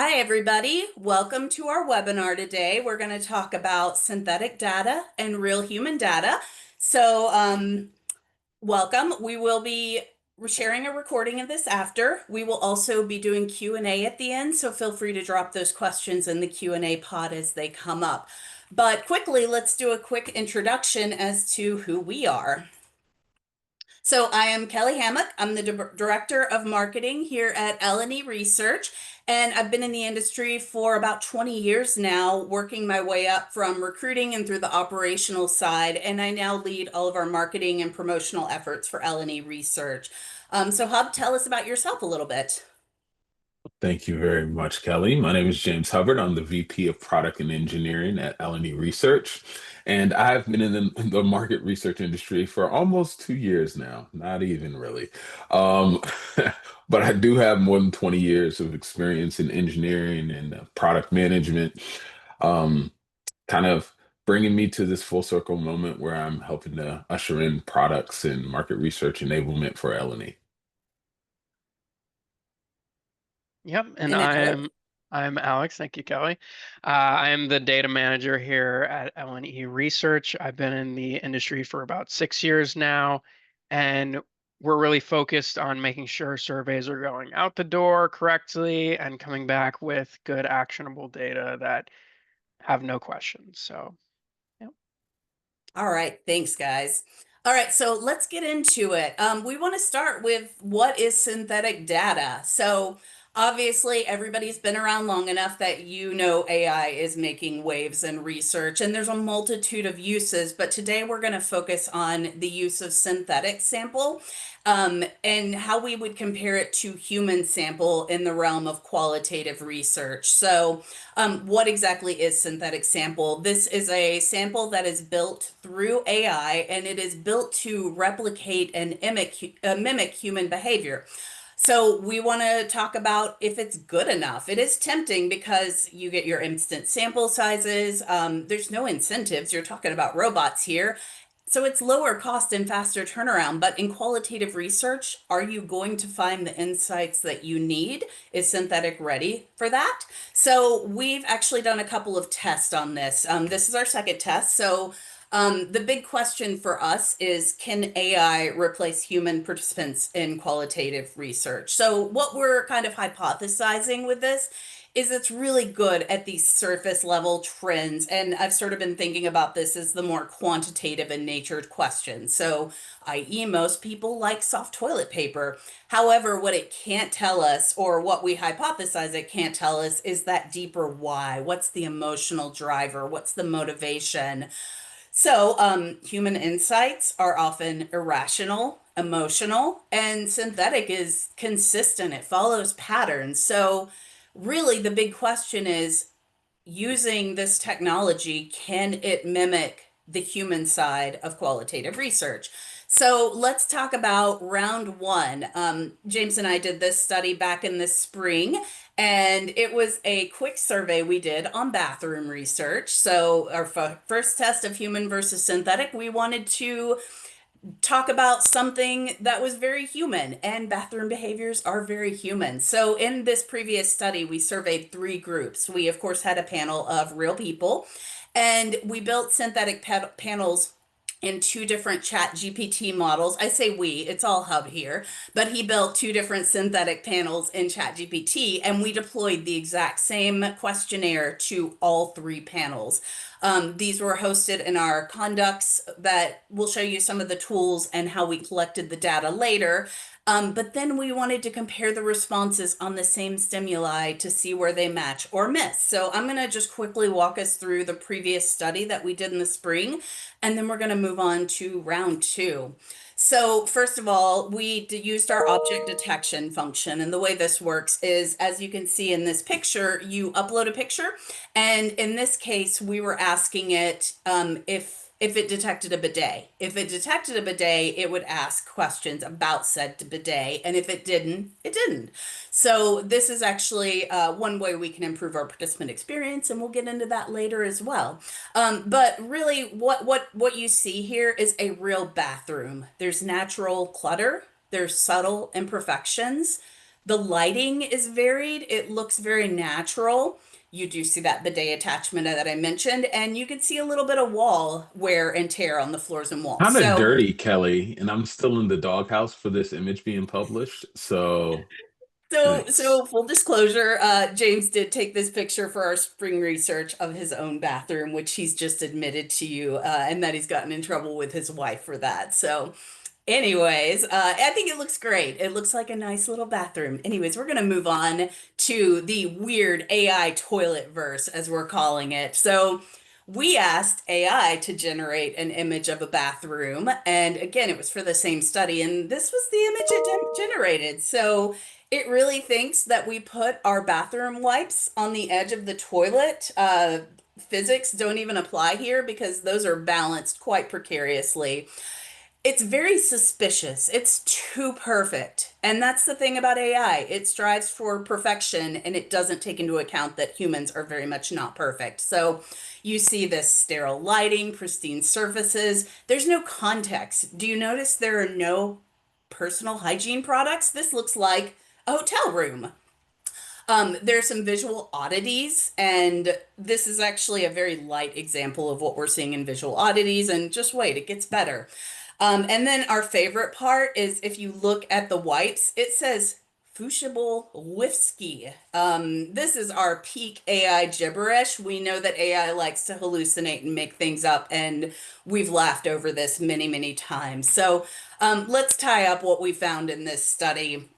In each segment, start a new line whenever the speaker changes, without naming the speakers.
Hi, everybody. Welcome to our webinar today. We're going to talk about synthetic data and real human data. Welcome. We will be sharing a recording of this after. We will also be doing Q&A at the end, so feel free to drop those questions in the Q&A pod as they come up. But quickly, let's do a quick introduction as to who we are. So I am Kelly Hammock. I'm the Director of Marketing here at L&E Research, and I've been in the industry for about 20 years now, working my way up from recruiting and through the operational side, and I now lead all of our marketing and promotional efforts for L&E Research. So Hub, tell us about yourself a little bit.
Thank you very much, Kelly. My name is James Hubbard. I'm the VP of Product and Engineering at L&E Research, and I've been in the market research industry for almost 2 years now, not even really. Um, but I do have more than 20 years of experience in engineering and product management, um, kind of bringing me to this full circle moment where I'm helping to usher in products and market research enablement for L&E.
Yep, and
And
I'm Alex. Thank you, Kelly. I am the data manager here at L&E Research. I've been in the industry for about 6 years now, and we're really focused on making sure surveys are going out the door correctly and coming back with good actionable data that have no questions. So, yep.
All right, thanks, guys. All right, so let's get into it. We want to start with what is synthetic data. So obviously, everybody's been around long enough that you know AI is making waves in research, and there's a multitude of uses. But today we're going to focus on the use of synthetic sample, and how we would compare it to human sample in the realm of qualitative research. So what exactly is synthetic sample? This is a sample that is built through AI, and it is built to replicate and mimic human behavior. So we want to talk about if it's good enough. It is tempting because you get your instant sample sizes. There's no incentives. You're talking about robots here. So it's lower cost and faster turnaround. But in qualitative research, are you going to find the insights that you need? Is synthetic ready for that? So we've actually done a couple of tests on this. This is our second test. So the big question for us is, can AI replace human participants in qualitative research? So what we're kind of hypothesizing with this is it's really good at these surface level trends. And I've sort of been thinking about this as the more quantitative and natured questions. So, i.e., most people like soft toilet paper. However, what it can't tell us, or what we hypothesize it can't tell us, is that deeper why. What's the emotional driver? What's the motivation? So, human insights are often irrational, emotional, and synthetic is consistent. It follows patterns. So, really, the big question is, using this technology, can it mimic the human side of qualitative research? So let's talk about round one. James and I did this study back in the spring, and it was a quick survey we did on bathroom research. So our first test of human versus synthetic, we wanted to talk about something that was very human, and bathroom behaviors are very human. So in this previous study, we surveyed three groups. We, of course, had a panel of real people, and we built synthetic panels in two different chat GPT models. I say we, it's all Hub here, but he built two different synthetic panels in chat GPT, and we deployed the exact same questionnaire to all three panels. These were hosted in our Condux that will show you some of the tools and how we collected the data later. But then we wanted to compare the responses on the same stimuli to see where they match or miss. So I'm going to just quickly walk us through the previous study that we did in the spring, and then we're going to move on to round two. So first of all, we used our object detection function. And the way this works is, as you can see in this picture, you upload a picture. And in this case, we were asking it if it detected a bidet. If it detected a bidet, it would ask questions about said bidet. And if it didn't, it didn't. So this is actually one way we can improve our participant experience, and we'll get into that later as well. But really, what you see here is a real bathroom. There's natural clutter, there's subtle imperfections, The lighting is varied. It looks very natural. You do see that bidet attachment that I mentioned, and you can see a little bit of wall wear and tear on the floors and walls.
Kind of
So,
dirty, Kelly, and I'm still in the doghouse for this image being published. So
so
thanks.
full disclosure, James did take this picture for our spring research of his own bathroom, which he's just admitted to you, and that he's gotten in trouble with his wife for that. So, anyways, I think it looks great. It looks like a nice little bathroom. Anyways, we're going to move on to the weird AI toilet verse, as we're calling it. So, we asked AI to generate an image of a bathroom. And again, it was for the same study. And this was the image it generated. So, it really thinks that we put our bathroom wipes on the edge of the toilet. Physics don't even apply here because those are balanced quite precariously. It's very suspicious. It's too perfect. And that's the thing about AI. It strives for perfection and it doesn't take into account that humans are very much not perfect. So you see this sterile lighting, pristine surfaces. There's no context. Do you notice there are no personal hygiene products? This looks like a hotel room. There's some visual oddities, and this is actually a very light example of what we're seeing in visual oddities. And just wait, it gets better. And then our favorite part is if you look at the wipes, it says Fushable Whiskey. This is our peak AI gibberish. We know that AI likes to hallucinate and make things up, and we've laughed over this many, many times. So let's tie up what we found in this study.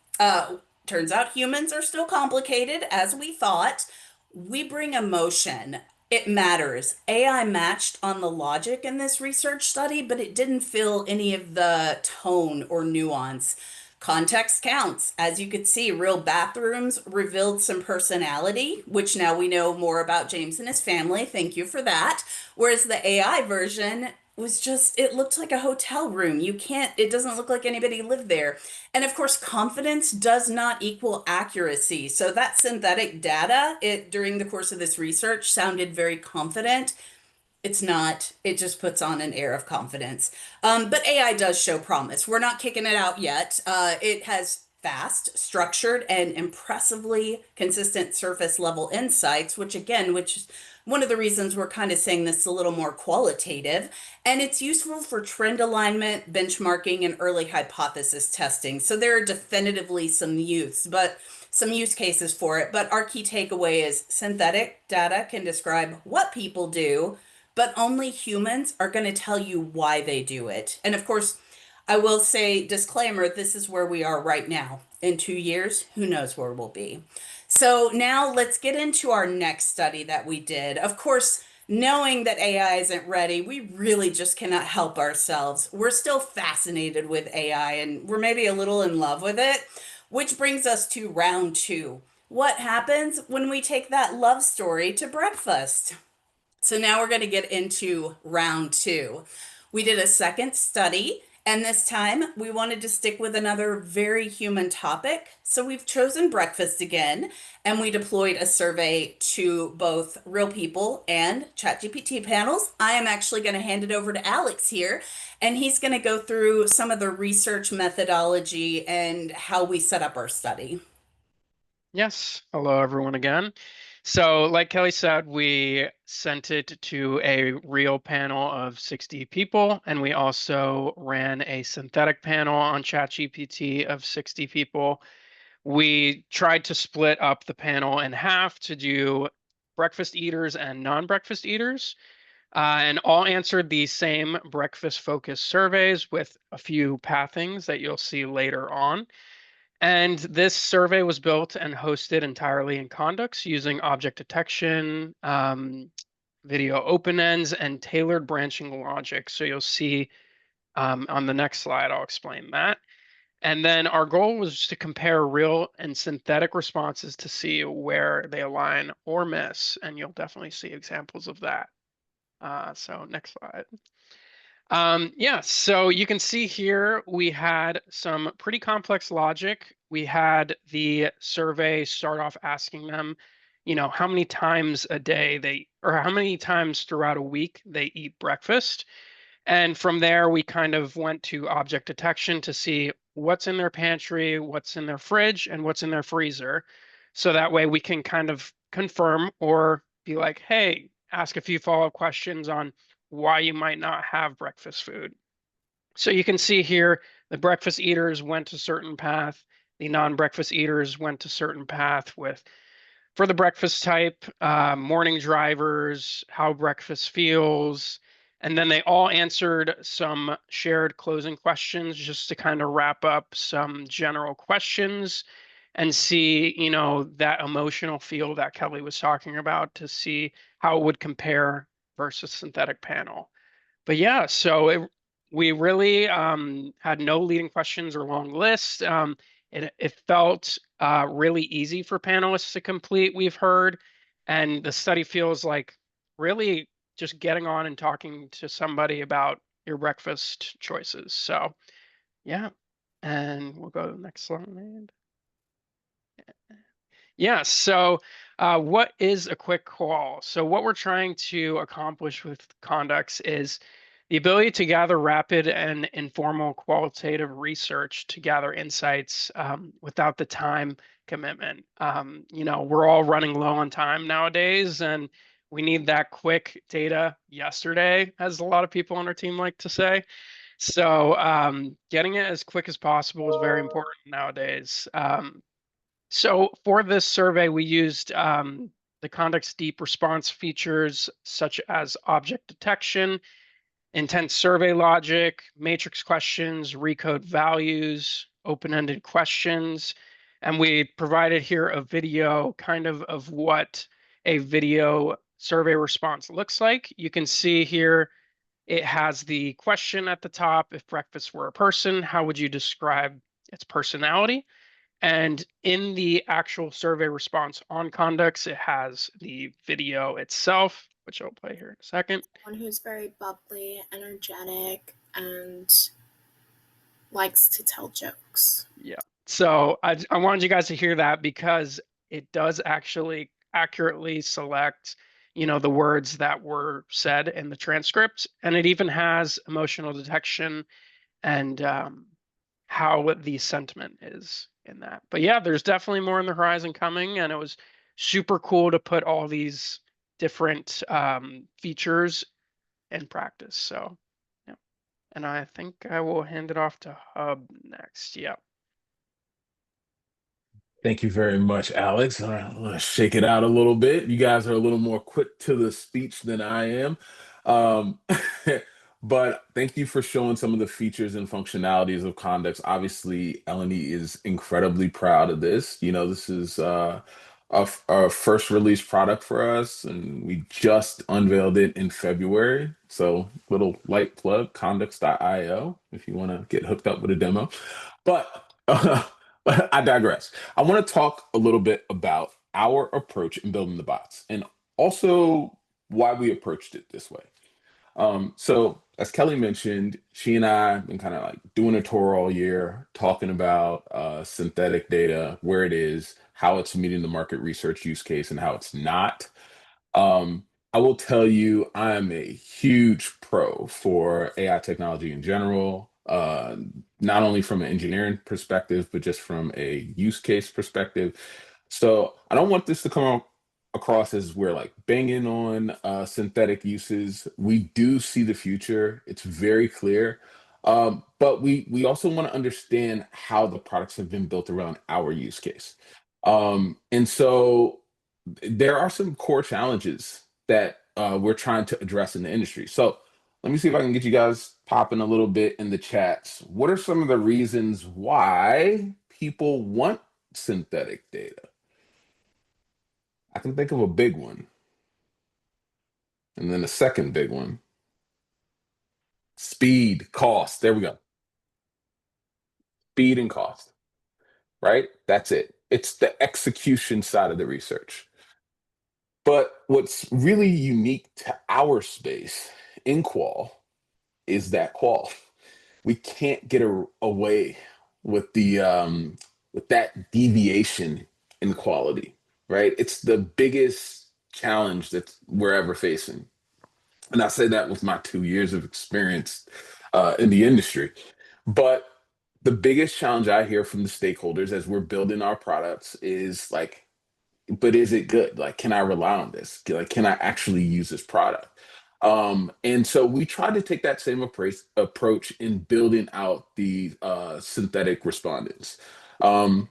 Turns out humans are still complicated, as we thought. We bring emotion. It matters. AI matched on the logic in this research study, but it didn't feel any of the tone or nuance. Context counts. As you could see, real bathrooms revealed some personality, which now we know more about James and his family. Thank you for that. Whereas the AI version was just, it looked like a hotel room. You can't, it doesn't look like anybody lived there. And of course, confidence does not equal accuracy. So that synthetic data, it during the course of this research sounded very confident. It's not. It just puts on an air of confidence. But AI does show promise. We're not kicking it out yet. It has fast, structured, and impressively consistent surface level insights, which is one of the reasons we're kind of saying this a little more qualitative. And it's useful for trend alignment, benchmarking, and early hypothesis testing. So there are definitively some use cases for it. But our key takeaway is synthetic data can describe what people do, but only humans are going to tell you why they do it. And of course, I will say, disclaimer, this is where we are right now. In 2 years, who knows where we'll be. So now let's get into our next study that we did. Of course, knowing that AI isn't ready, we really just cannot help ourselves. We're still fascinated with AI and we're maybe a little in love with it, which brings us to round two. What happens when we take that love story to breakfast? So now we're going to get into round two. We did a second study, and this time we wanted to stick with another very human topic. So we've chosen breakfast again, and we deployed a survey to both real people and ChatGPT panels. I am actually going to hand it over to Alex here, and he's going to go through some of the research methodology and how we set up our study.
Yes. Hello, everyone again. So, like Kelly said, we sent it to a real panel of 60 people, and we also ran a synthetic panel on ChatGPT of 60 people. We tried to split up the panel in half to do breakfast eaters and non-breakfast eaters, and all answered the same breakfast-focused surveys with a few pathings that you'll see later on. And this survey was built and hosted entirely in Condux using object detection, video open-ends, and tailored branching logic. So you'll see on the next slide, I'll explain that. And then our goal was to compare real and synthetic responses to see where they align or miss. And you'll definitely see examples of that. So next slide. Yeah, so you can see here we had some pretty complex logic. We had the survey start off asking them, how many times a day or how many times throughout a week they eat breakfast. And from there, we kind of went to object detection to see what's in their pantry, what's in their fridge, and what's in their freezer. So that way we can kind of confirm or be like, hey, ask a few follow-up questions on why you might not have breakfast food. So you can see here the breakfast eaters went to certain path, the non-breakfast eaters went to certain path with for the breakfast type, morning drivers, how breakfast feels, and then they all answered some shared closing questions just to kind of wrap up some general questions and see, that emotional feel that Kelly was talking about to see how it would compare versus synthetic panel. But yeah, we really had no leading questions or long list. It felt really easy for panelists to complete, we've heard. And the study feels like really just getting on and talking to somebody about your breakfast choices. So yeah, and we'll go to the next slide. Yeah, so what is a quick call? So what we're trying to accomplish with Condux is the ability to gather rapid and informal qualitative research to gather insights without the time commitment. We're all running low on time nowadays, and we need that quick data yesterday, as a lot of people on our team like to say. So getting it as quick as possible is very important nowadays. So for this survey, we used the Condux deep response features such as object detection, intense survey logic, matrix questions, recode values, open-ended questions. And we provided here a video kind of what a video survey response looks like. You can see here it has the question at the top. If breakfast were a person, how would you describe its personality? And in the actual survey response on Condux, it has the video itself, which I'll play here in a second.
One who's very bubbly, energetic, and likes to tell jokes.
Yeah. So I wanted you guys to hear that because it does actually accurately select, the words that were said in the transcript. And it even has emotional detection and how the sentiment is in that. But yeah, there's definitely more on the horizon coming, and it was super cool to put all these different features in practice. So yeah, and I think I will hand it off to Hub next. Yeah.
Thank you very much, Alex. All right, let's shake it out a little bit. You guys are a little more quick to the speech than I am. Um, but thank you for showing some of the features and functionalities of Condux. Obviously, L&E is incredibly proud of this. This is our first release product for us, and we just unveiled it in February. So, little light plug, Condux.io, if you want to get hooked up with a demo. But I digress. I want to talk a little bit about our approach in building the bots and also why we approached it this way. So as Kelly mentioned, she and I have been kind of like doing a tour all year, talking about synthetic data, where it is, how it's meeting the market research use case, and how it's not. I will tell you, I am a huge pro for AI technology in general, not only from an engineering perspective, but just from a use case perspective. So I don't want this to come across as we're like banging on synthetic uses. We do see the future; it's very clear. But we also want to understand how the products have been built around our use case. And so there are some core challenges that we're trying to address in the industry. So let me see if I can get you guys popping a little bit in the chats. What are some of the reasons why people want synthetic data? I can think of a big one, and then a second big one. Speed, cost. There we go. Speed and cost, right? That's it. It's the execution side of the research. But what's really unique to our space in Qual is that Qual. We can't get away with the with that deviation in quality, right? It's the biggest challenge that we're ever facing. And I say that with my 2 years of experience in the industry. But The biggest challenge I hear from the stakeholders as we're building our products is like, but is it good? Like, can I rely on this? Like, can I actually use this product? And so we try to take that same approach in building out the synthetic respondents. Um,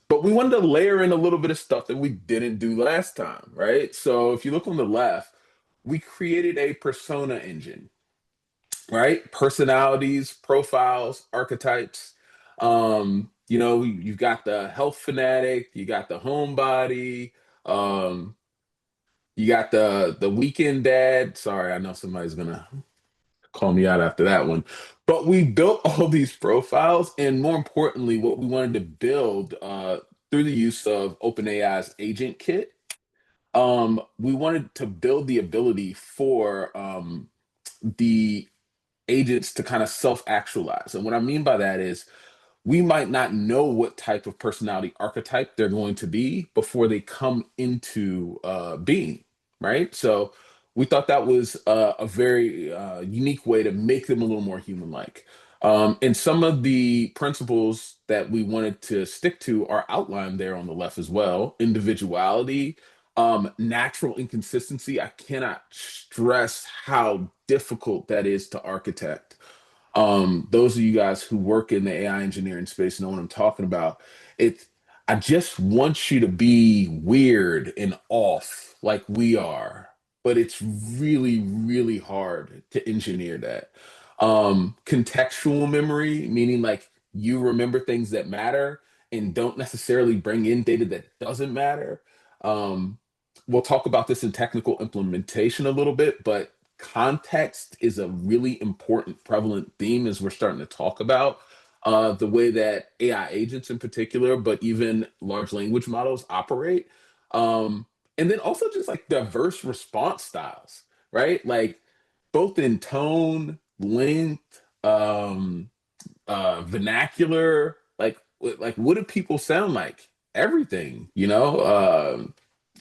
but we wanted to layer in a little bit of stuff that we didn't do last time, right? So if you look on the left, we created a persona engine, right? Personalities, profiles, archetypes. You've got the health fanatic, you got the homebody, um, you got the weekend dad. Sorry, I know somebody's gonna call me out after that one. But we built all these profiles, and more importantly, what we wanted to build through the use of OpenAI's Agent Kit, we wanted to build the ability for the agents to kind of self-actualize. And what I mean by that is we might not know what type of personality archetype they're going to be before they come into being, right? So we thought that was a very unique way to make them a little more human-like. And some of the principles that we wanted to stick to are outlined there on the left as well. Individuality, natural inconsistency. I cannot stress how difficult that is to architect. Those of you guys who work in the AI engineering space know what I'm talking about. It, I just want you to be weird and off like we are, but it's really, really hard to engineer that. Contextual memory, meaning like you remember things that matter and don't necessarily bring in data that doesn't matter. Um, we'll talk about this in technical implementation a little bit, but context is a really important prevalent theme as we're starting to talk about the way that AI agents in particular, but even large language models operate. And then also just like diverse response styles, right? Like both in tone, length, vernacular, like like what do people sound like? Everything,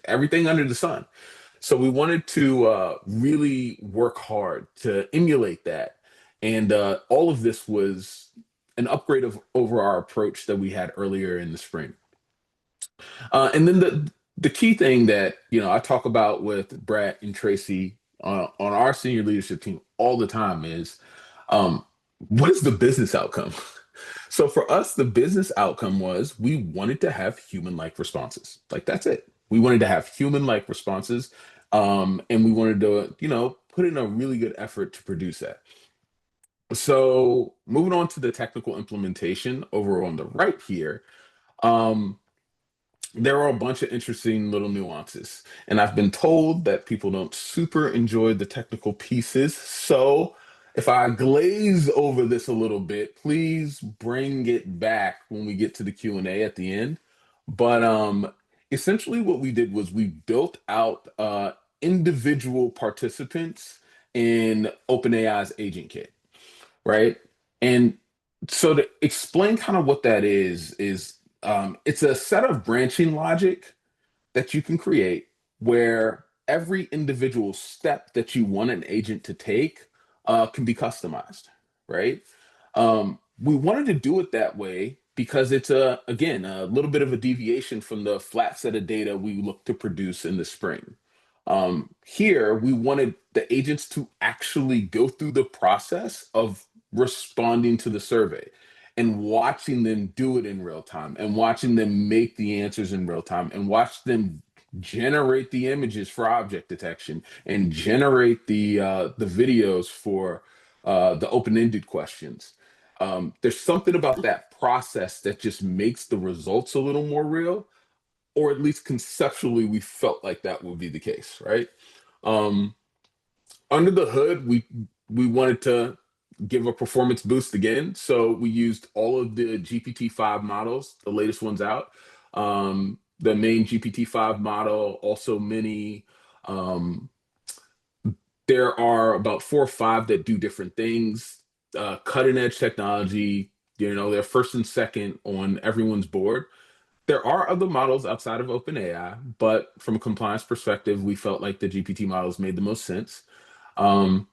everything under the sun. So we wanted to really work hard to emulate that. And all of this was an upgrade of over our approach that we had earlier in the spring. And then the key thing that I talk about with Brett and Tracy on our senior leadership team all the time is um, what is the business outcome? So for us, the business outcome was we wanted to have human-like responses. Like that's it. We wanted to have human-like responses, and we wanted to, put in a really good effort to produce that. So moving on to the technical implementation over on the right here, um, there are a bunch of interesting little nuances. And I've been told that people don't super enjoy the technical pieces. So if I glaze over this a little bit, please bring it back when we get to the Q&A at the end. But essentially what we did was we built out individual participants in OpenAI's Agent Kit, right? And so to explain kind of what that is it's a set of branching logic that you can create where every individual step that you want an agent to take can be customized, right? We wanted to do it that way because it's again a little bit of a deviation from the flat set of data we look to produce in the spring. Here, we wanted the agents to actually go through the process of responding to the survey and watching them do it in real time and watching them make the answers in real time and watch them generate the images for object detection and generate the videos for the open-ended questions. There's something about that process that just makes the results a little more real, or at least conceptually we felt like that would be the case, right? um Under the hood, we wanted to give a performance boost again, so we used all of the GPT-5 models, the latest ones out. The main GPT-5 model, also many. um there are about 4 or 5 that do different things. Cutting edge technology, they're first and second on everyone's board. There are other models outside of OpenAI, but from a compliance perspective, we felt like the GPT models made the most sense. Um,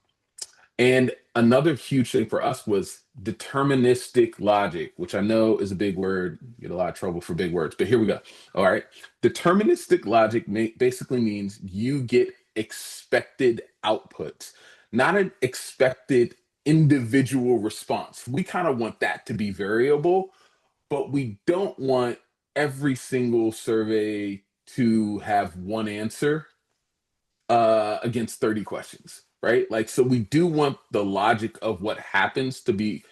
and another huge thing for us was deterministic logic, which I know is a big word. You get a lot of trouble for big words, but here we go. All right. Deterministic logic basically means you get expected outputs, not an expected individual response. We kind of want that to be variable, but we don't want every single survey to have one answer against 30 questions, right? Like, so we do want the logic of what happens to be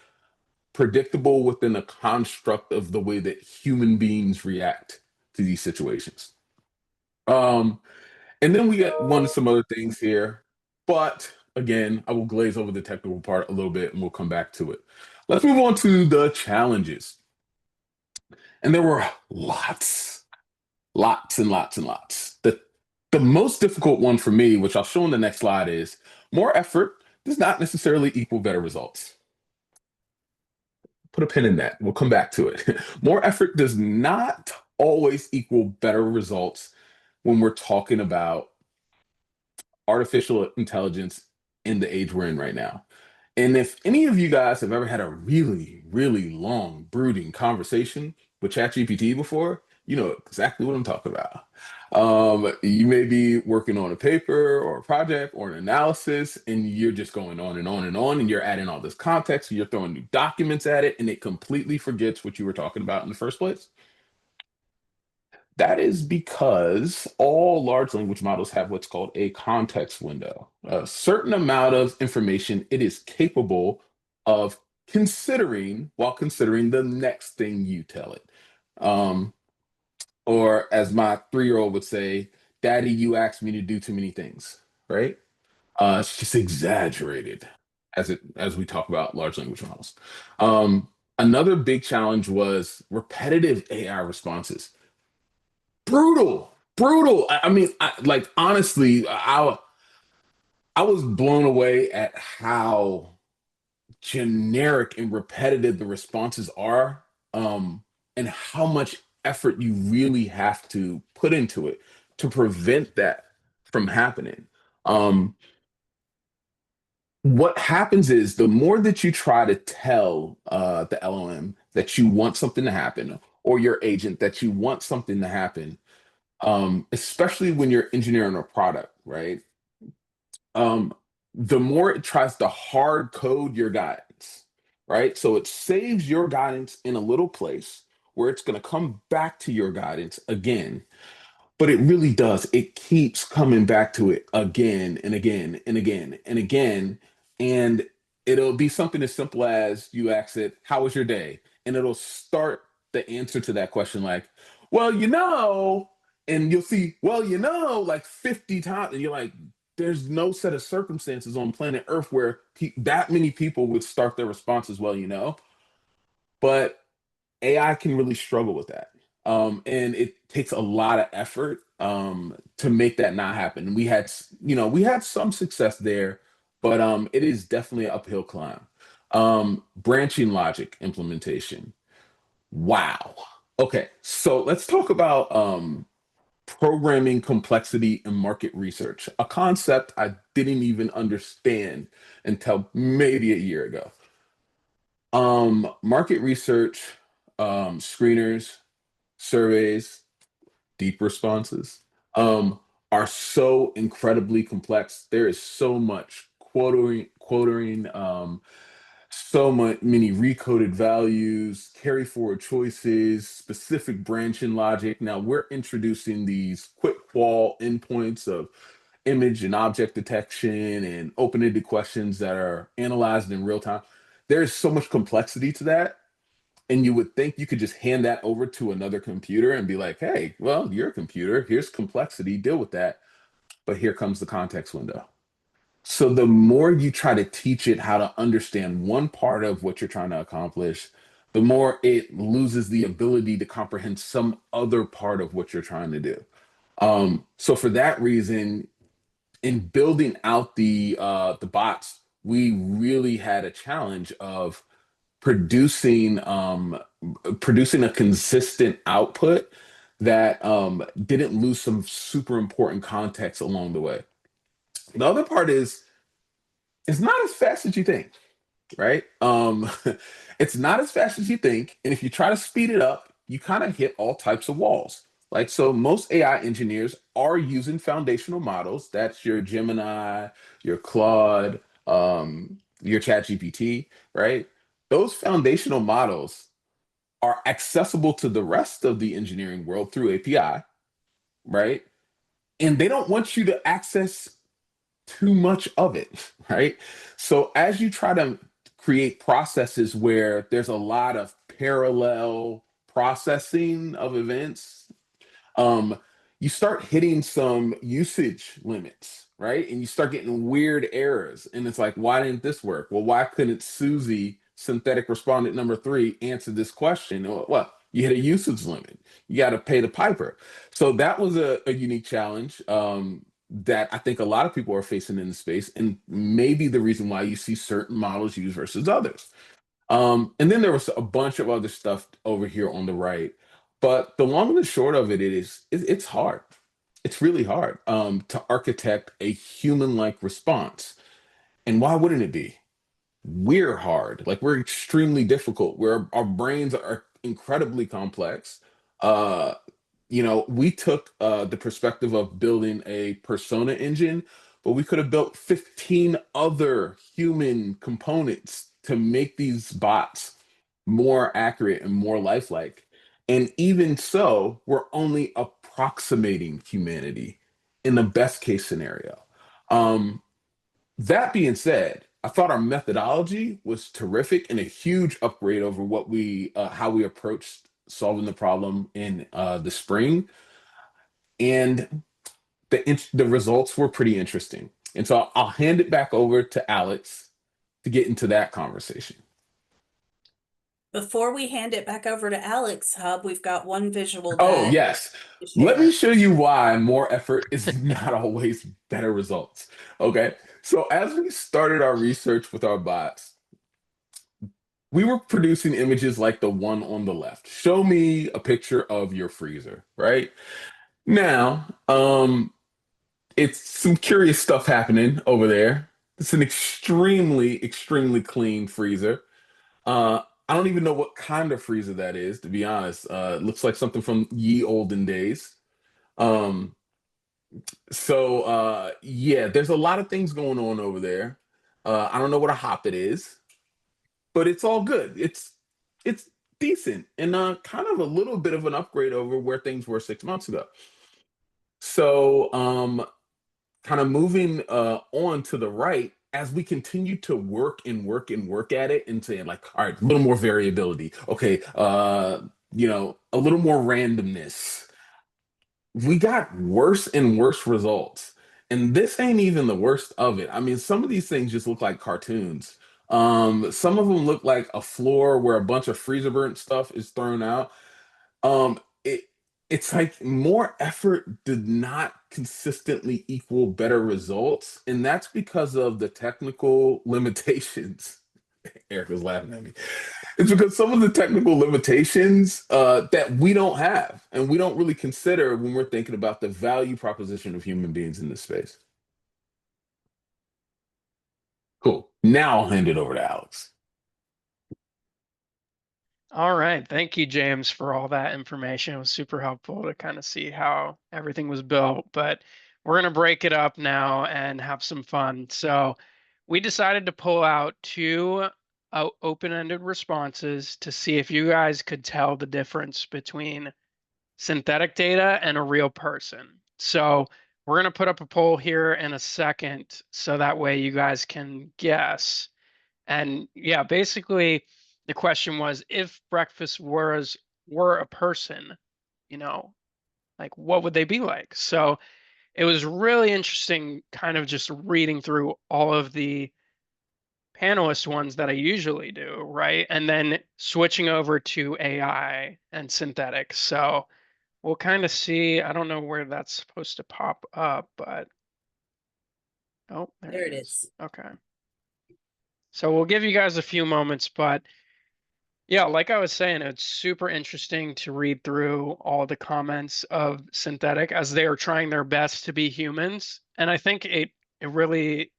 predictable within a construct of the way that human beings react to these situations. Um, and then we get one some other things here, but again, I will glaze over the technical part a little bit and we'll come back to it. Let's move on to the challenges. And there were lots and lots and lots. The most difficult one for me, which I'll show in the next slide, is more effort does not necessarily equal better results. Put a pin in that. We'll come back to it. More effort does not always equal better results when we're talking about artificial intelligence in the age we're in right now. And if any of you guys have ever had a really, really long, brooding conversation with ChatGPT before, you know exactly what I'm talking about. You may be working on a paper or a project or an analysis, and you're just going on and on and on, and you're adding all this context, and you're throwing new documents at it, and it completely forgets what you were talking about in the first place. That is because all large language models have what's called a context window, a certain amount of information it is capable of considering while considering the next thing you tell it. Or as my 3-year-old would say, Daddy, you asked me to do too many things, right? It's just exaggerated as we talk about large language models. Another big challenge was repetitive AI responses. Brutal. I mean, like honestly, I was blown away at how generic and repetitive the responses are, and how much effort you really have to put into it to prevent that from happening. Um, what happens is the more that you try to tell the LLM that you want something to happen, or your agent that you want something to happen, especially when you're engineering a product, right? Um, the more it tries to hard code your guidance, right? So it saves your guidance in a little place where it's going to come back to your guidance again, but it really does. It keeps coming back to it again and again and again and again. And it'll be something as simple as you ask it, "How was your day?" And it'll start the answer to that question like, "Well, you know," and you'll see, "Well, you know," like 50 times. And you're like, there's no set of circumstances on planet Earth where that many people would start their responses, "Well, you know." But AI can really struggle with that. And it takes a lot of effort to make that not happen. We had, we had some success there, but it is definitely an uphill climb. Branching logic implementation. Wow. Okay, so let's talk about programming complexity and market research, a concept I didn't even understand until maybe a year ago. Market research, screeners, surveys, deep responses, are so incredibly complex. There is so much quoting, so many recoded values, carry forward choices, specific branching logic. Now we're introducing these quick qual endpoints of image and object detection and open-ended questions that are analyzed in real time. There's so much complexity to that. And you would think you could just hand that over to another computer and be like, "Hey, well, you're a computer. Here's complexity. Deal with that." But here comes the context window. So the more you try to teach it how to understand one part of what you're trying to accomplish, the more it loses the ability to comprehend some other part of what you're trying to do. So for that reason, in building out the bots, we really had a challenge of producing producing a consistent output that didn't lose some super important context along the way. The other part is It's not as fast as you think, right? It's not as fast as you think, and if you try to speed it up, you kind of hit all types of walls. Like, so most AI engineers are using foundational models. That's your Gemini, your Claude, your ChatGPT, right? Those foundational models are accessible to the rest of the engineering world through API, right? And they don't want you to access too much of it, right? So as you try to create processes where there's a lot of parallel processing of events, um, you start hitting some usage limits, right? And you start getting weird errors. And it's like, why didn't this work? Well, why couldn't Susie, synthetic respondent number 3, answer this question? Well, you hit a usage limit. You got to pay the piper. So that was a unique challenge that I think a lot of people are facing in the space, and maybe the reason why you see certain models used versus others. And then there was a bunch of other stuff over here on the right. But the long and the short of it is it's hard. It's really hard to architect a human-like response. And why wouldn't it be? We're hard. Like, we're extremely difficult. Where our brains are incredibly complex. Uh, we took the perspective of building a persona engine, but we could have built 15 other human components to make these bots more accurate and more lifelike. And even so, we're only approximating humanity in the best case scenario. Um, that being said, I thought our methodology was terrific and a huge upgrade over what how we approached solving the problem in the spring, and the results were pretty interesting. And so I'll hand it back over to Alex to get into that conversation.
Before we hand it back over to Alex, Hub, we've got one visual
Oh,
that
yes.
to
Let me
share.
show you why more effort is not always better results. Okay. So as we started our research with our bots, we were producing images like the one on the left. Show me a picture of your freezer, right? Now, it's some curious stuff happening over there. It's an extremely, extremely clean freezer. I don't even know what kind of freezer that is, to be honest. It looks like something from ye olden days. Um, yeah, there's a lot of things going on over there. I don't know what a hoppet is, but it's all good. It's decent and kind of a little bit of an upgrade over where things were 6 months ago. So kind of moving on to the right, as we continue to work and work and work at it and saying like, all right, a little more variability. Okay, a little more randomness. We got worse and worse results. And this ain't even the worst of it. I mean, some of these things just look like cartoons. Some of them look like a floor where a bunch of freezer burnt stuff is thrown out. It's like more effort did not consistently equal better results, and that's because of the technical limitations. Eric was laughing at me. It's because some of the technical limitations that we don't have and we don't really consider when we're thinking about the value proposition of human beings in this space. Cool. Now I'll hand it over to Alex.
All right. Thank you, James, for all that information. It was super helpful to kind of see how everything was built. But we're going to break it up now and have some fun. So we decided to pull out two open-ended responses to see if you guys could tell the difference between synthetic data and a real person. So we're going to put up a poll here in a second so that way you guys can guess. And yeah, basically the question was if breakfast were a person, you know, like what would they be like? So it was really interesting kind of just reading through all of the panelist ones that I usually do, right? And then switching over to AI and synthetic. So we'll kind of see, I don't know where that's supposed to pop up, but oh, there
There
it
it
is.
is.
Okay. So we'll give you guys a few moments, but yeah, like I was saying, it's super interesting to read through all the comments of synthetic as they are trying their best to be humans. And I think it really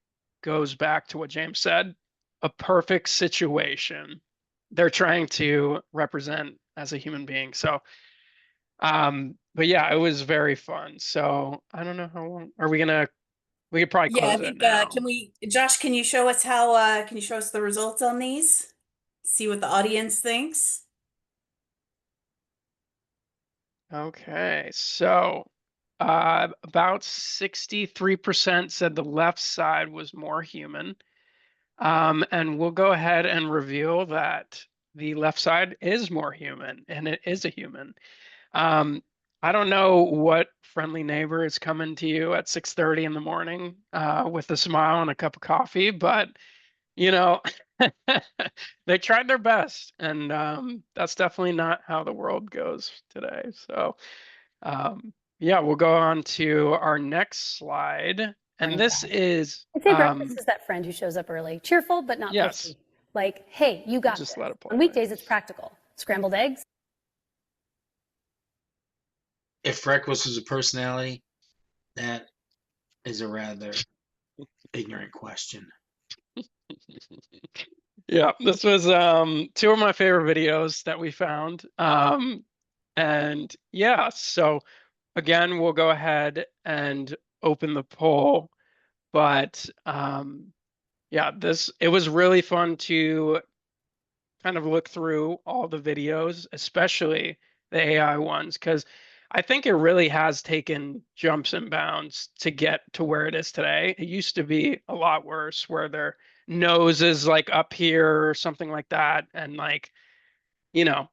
goes back to what James said, a perfect situation they're trying to represent as a human being. So, but yeah, it was very fun. So I don't know how long are we gonna, we could probably
Yeah, I
close it
think
now.
Josh, can you show us how can you show us the results on these? See what the audience thinks?
Okay, so about 63% said the left side was more human. And we'll go ahead and reveal that the left side is more human, and it is a human. Um, I don't know what friendly neighbor is coming to you at 6:30 in the morning with a smile and a cup of coffee, but you know, they tried their best, and that's definitely not how the world goes today. So, yeah, we'll go on to our next slide, and this is
I'd say breakfast is that friend who shows up early, cheerful but not
yes.
pushy. Like, hey, you got
Just
this.
let it play.
On weekdays, it's practical. Scrambled eggs.
If breakfast was a personality, that is a rather ignorant question.
Yeah, this was two of my favorite videos that we found. And yeah, so again, we'll go ahead and open the poll. But yeah, it was really fun to kind of look through all the videos, especially the AI ones, because I think it really has taken jumps and bounds to get to where it is today. It used to be a lot worse, where their nose is like up here or something like that. And like,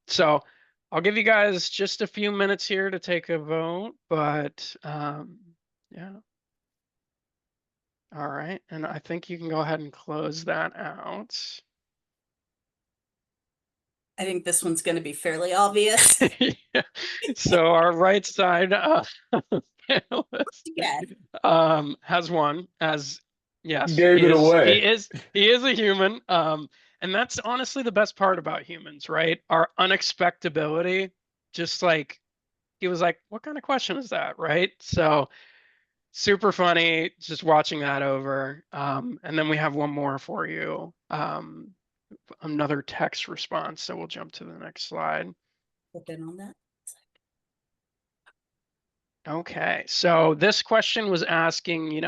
so I'll give you guys just a few minutes here to take a vote, but yeah. All right, and I think you can go ahead and close that out.
I think this one's going to be fairly obvious.
Yeah. So our right side panelist
Yeah.
has won, as yes,
Gave it away.
he is a human. And that's honestly the best part about humans, right? Our unexpectability. Just like he was like, what kind of question is that, right? So super funny just watching that over. And then we have one more for you. Another text response. So we'll jump to the next slide.
Put in on that.
Okay, so this question was asking,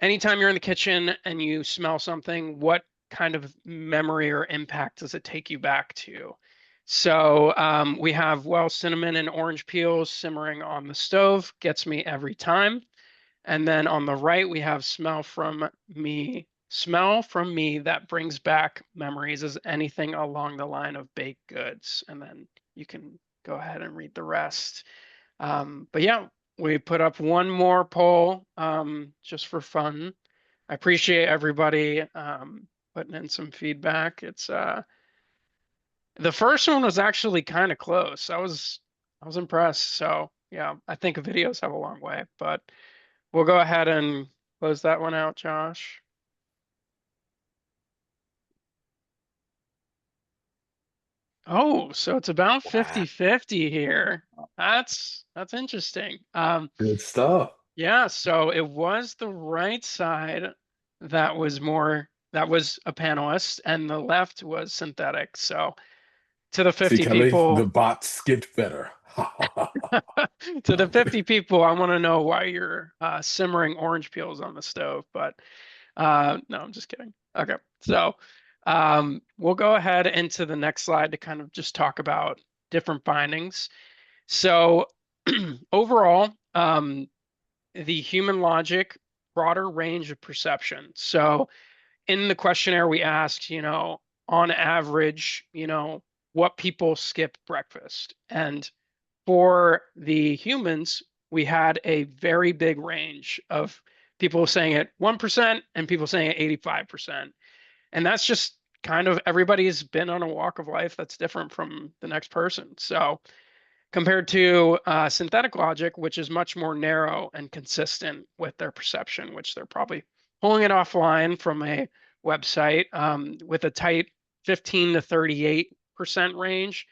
anytime you're in the kitchen and you smell something, what kind of memory or impact does it take you back to? So we have, well, cinnamon and orange peels simmering on the stove gets me every time. And then on the right, we have smell from me that brings back memories as anything along the line of baked goods. And then you can go ahead and read the rest. But yeah, we put up one more poll just for fun. I appreciate everybody putting in some feedback. It's the first one was actually kind of close. I was impressed. So yeah, I think videos have a long way, but we'll go ahead and close that one out, Josh. Oh, so it's about 50-50 here. That's interesting.
Good stuff.
Yeah, so it was the right side that was a panelist, and the left was synthetic. So to the
See,
50
Kelly, the
people,
bots get better.
to the 50 people, I want to know why you're simmering orange peels on the stove. But no, I'm just kidding. Okay, so we'll go ahead into the next slide to kind of just talk about different findings. So overall, the human logic, broader range of perception. So in the questionnaire, we asked, on average, what people skip breakfast. And for the humans, we had a very big range of people saying it 1% and people saying it 85%. And that's just kind of everybody's been on a walk of life that's different from the next person. So compared to synthetic logic, which is much more narrow and consistent with their perception, which they're probably pulling it offline from a website with a tight 15 to 38% range.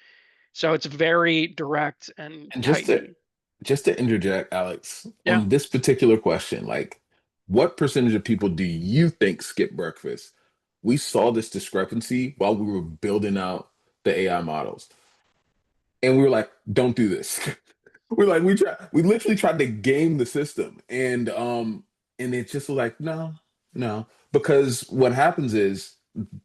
So it's very direct and
And
tight.
just to interject, Alex,
Yeah.
on this particular question, like what percentage of people do you think skip breakfast? We saw this discrepancy while we were building out the AI models. And we were like, don't do this. We literally tried to game the system. And it just was like, no, no. Because what happens is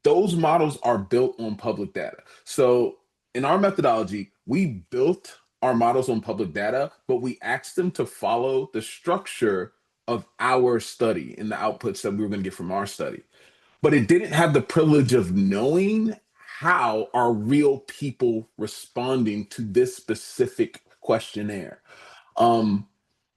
those models are built on public data. So in our methodology, we built our models on public data, but we asked them to follow the structure of our study and the outputs that we were going to get from our study. But it didn't have the privilege of knowing how are real people responding to this specific questionnaire. Um,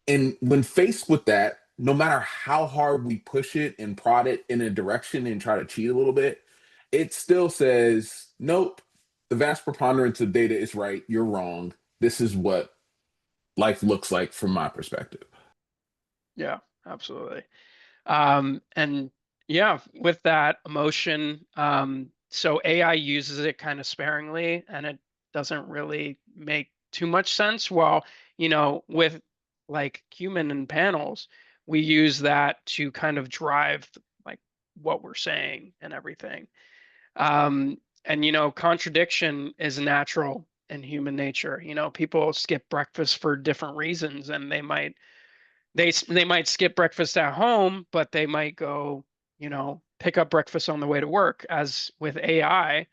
and when faced with that, no matter how hard we push it and prod it in a direction and try to cheat a little bit, it still says, nope, the vast preponderance of data is right. You're wrong. This is what life looks like from my perspective.
Yeah, absolutely. And yeah, with that emotion, so AI uses it kind of sparingly, and it doesn't really make too much sense. While, with like human and panels, we use that to kind of drive like what we're saying and everything. And contradiction is natural in human nature. People skip breakfast for different reasons, and they might skip breakfast at home, but they might go, pick up breakfast on the way to work. As with AI,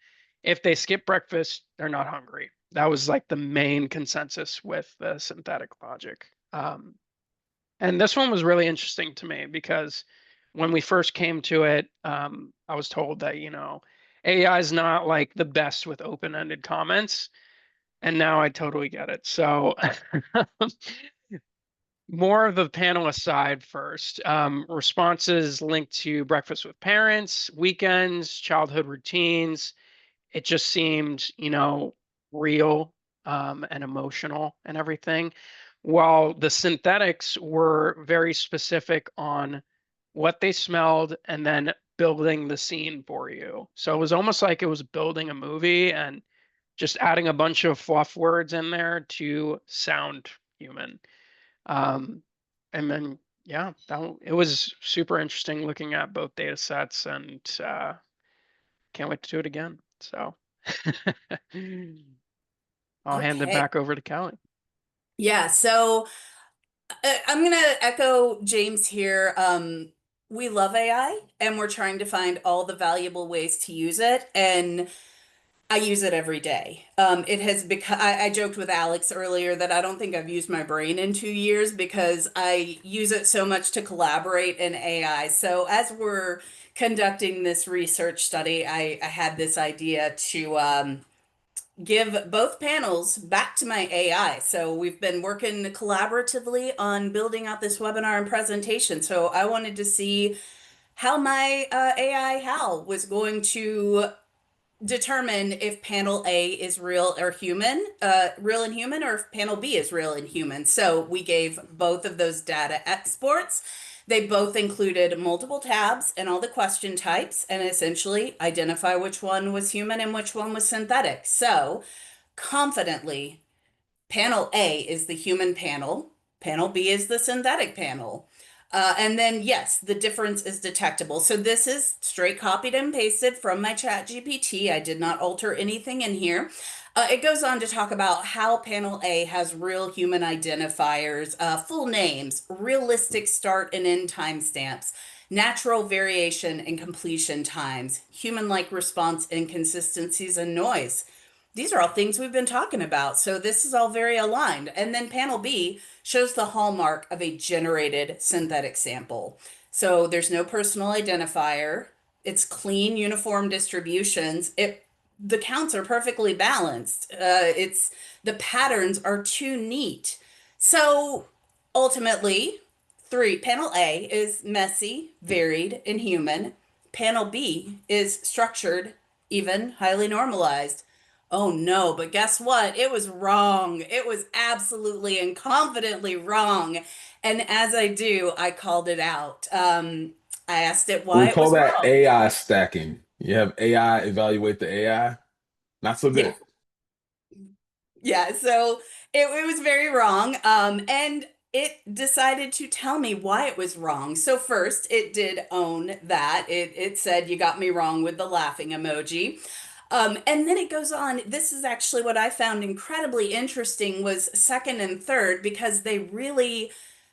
if they skip breakfast, they're not hungry. That was like the main consensus with the synthetic logic. And this one was really interesting to me because when we first came to it, I was told that, AI is not like the best with open-ended comments. And now I totally get it. So more of the panel aside first. Responses linked to breakfast with parents, weekends, childhood routines. It just seemed, real and emotional and everything. While the synthetics were very specific on what they smelled and then building the scene for you. So it was almost like it was building a movie and just adding a bunch of fluff words in there to sound human. Um, and then, yeah, it was super interesting looking at both data sets, and can't wait to do it again. So I'll hand it
Okay.
back over to Kelly.
Yeah, so I'm going to echo James here. We love AI and we're trying to find all the valuable ways to use it. And I use it every day. It has become, I joked with Alex earlier that I don't think I've used my brain in 2 years because I use it so much to collaborate in AI. So as we're conducting this research study, I had this idea to give both panels back to my AI. So we've been working collaboratively on building out this webinar and presentation. So I wanted to see how my AI Hal was going to determine if panel A is real or human, real and human, or if panel B is real and human. So we gave both of those data exports. They both included multiple tabs and all the question types, and essentially identify which one was human and which one was synthetic. So confidently, panel A is the human panel, panel B is the synthetic panel. And then, yes, the difference is detectable. So this is straight copied and pasted from my chat GPT. I did not alter anything in here. It goes on to talk about how panel A has real human identifiers, full names, realistic start and end timestamps, natural variation and completion times, human-like response inconsistencies, and noise. These are all things we've been talking about. So this is all very aligned. And then panel B shows the hallmark of a generated synthetic sample. So there's no personal identifier. It's clean, uniform distributions. The counts are perfectly balanced. It's the patterns are too neat. So ultimately, panel A is messy, varied, and human. Panel B is structured, even, highly normalized. Oh no, but guess what? It was wrong. It was absolutely and confidently wrong. And as I do, I called it out. I asked it why
We
it
call
was
that
wrong.
AI stacking. You have AI evaluate the AI. Not so
Yeah.
good.
Yeah, so it was very wrong. And it decided to tell me why it was wrong. So first, it did own that. It said, you got me wrong with the laughing emoji. And then it goes on. This is actually what I found incredibly interesting was second and third, because they really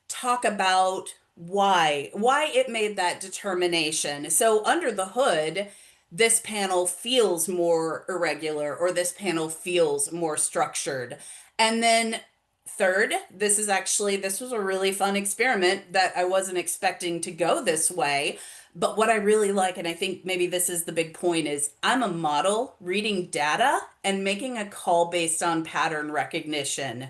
talk about why it made that determination. So under the hood, this panel feels more irregular, or this panel feels more structured. And then third, this was a really fun experiment that I wasn't expecting to go this way. But what I really like, and I think maybe this is the big point, is I'm a model reading data and making a call based on pattern recognition.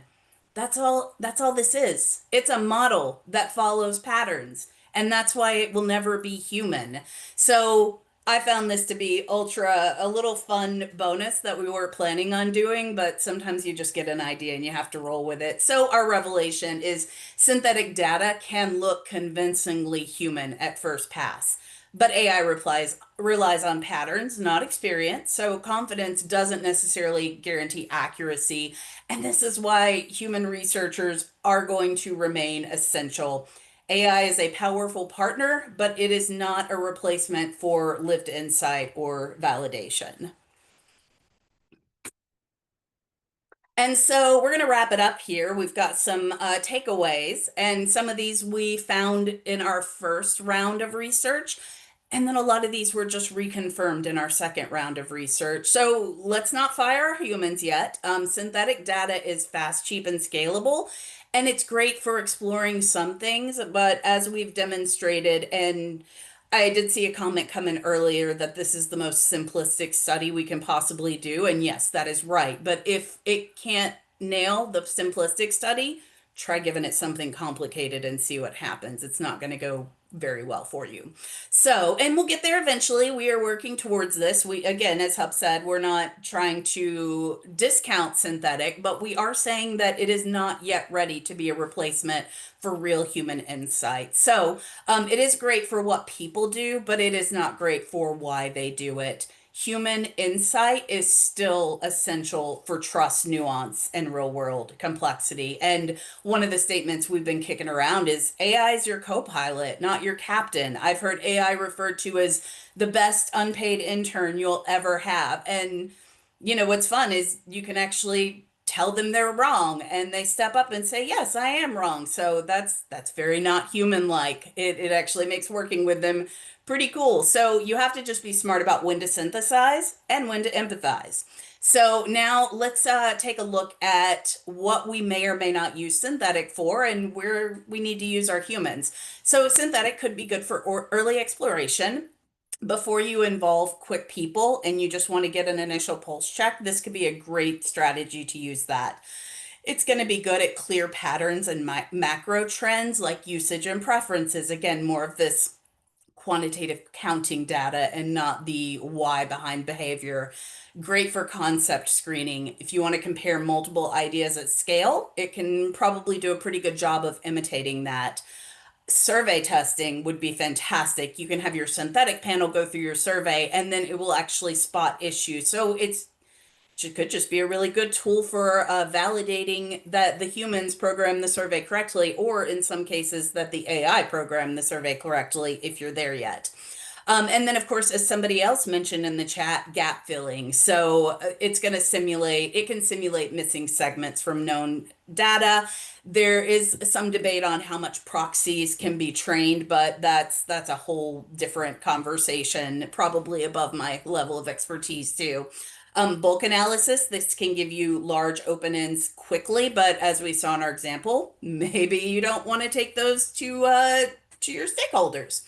That's all this is. It's a model that follows patterns, and that's why it will never be human. So I found this to be a little fun bonus that we were planning on doing, but sometimes you just get an idea and you have to roll with it. So our revelation is synthetic data can look convincingly human at first pass. But AI relies on patterns, not experience. So confidence doesn't necessarily guarantee accuracy. And this is why human researchers are going to remain essential. AI is a powerful partner, but it is not a replacement for lived insight or validation. And so we're going to wrap it up here. We've got some takeaways, and some of these we found in our first round of research. And then a lot of these were just reconfirmed in our second round of research. So let's not fire our humans yet. Synthetic data is fast, cheap, and scalable. And it's great for exploring some things. But as we've demonstrated, and I did see a comment come in earlier that this is the most simplistic study we can possibly do. And yes, that is right. But if it can't nail the simplistic study, try giving it something complicated and see what happens. It's not going to go very well for you. So, and we'll get there eventually. We are working towards this. We, again, as Hub said, we're not trying to discount synthetic, but we are saying that it is not yet ready to be a replacement for real human insight. So, it is great for what people do, but it is not great for why they do it. Human insight is still essential for trust, nuance, and real world complexity. And one of the statements we've been kicking around is AI is your co-pilot, not your captain. I've heard AI referred to as the best unpaid intern you'll ever have. And what's fun is you can actually tell them they're wrong and they step up and say, yes, I am wrong. So that's very not human like. It actually makes working with them pretty cool. So you have to just be smart about when to synthesize and when to empathize. So now let's take a look at what we may or may not use synthetic for and where we need to use our humans. So synthetic could be good for early exploration. Before you involve quick people and you just want to get an initial pulse check, this could be a great strategy to use that. It's going to be good at clear patterns and macro trends like usage and preferences. Again, more of this quantitative counting data and not the why behind behavior. Great for concept screening. If you want to compare multiple ideas at scale, it can probably do a pretty good job of imitating that. Survey testing would be fantastic. You can have your synthetic panel go through your survey and then it will actually spot issues. So it could just be a really good tool for validating that the humans program the survey correctly, or in some cases that the AI programmed the survey correctly, if you're there yet. And then, of course, as somebody else mentioned in the chat, gap filling. So it can simulate missing segments from known data. There is some debate on how much proxies can be trained, but that's a whole different conversation, probably above my level of expertise too. Bulk analysis, this can give you large open ends quickly, but as we saw in our example, maybe you don't want to take those to your stakeholders.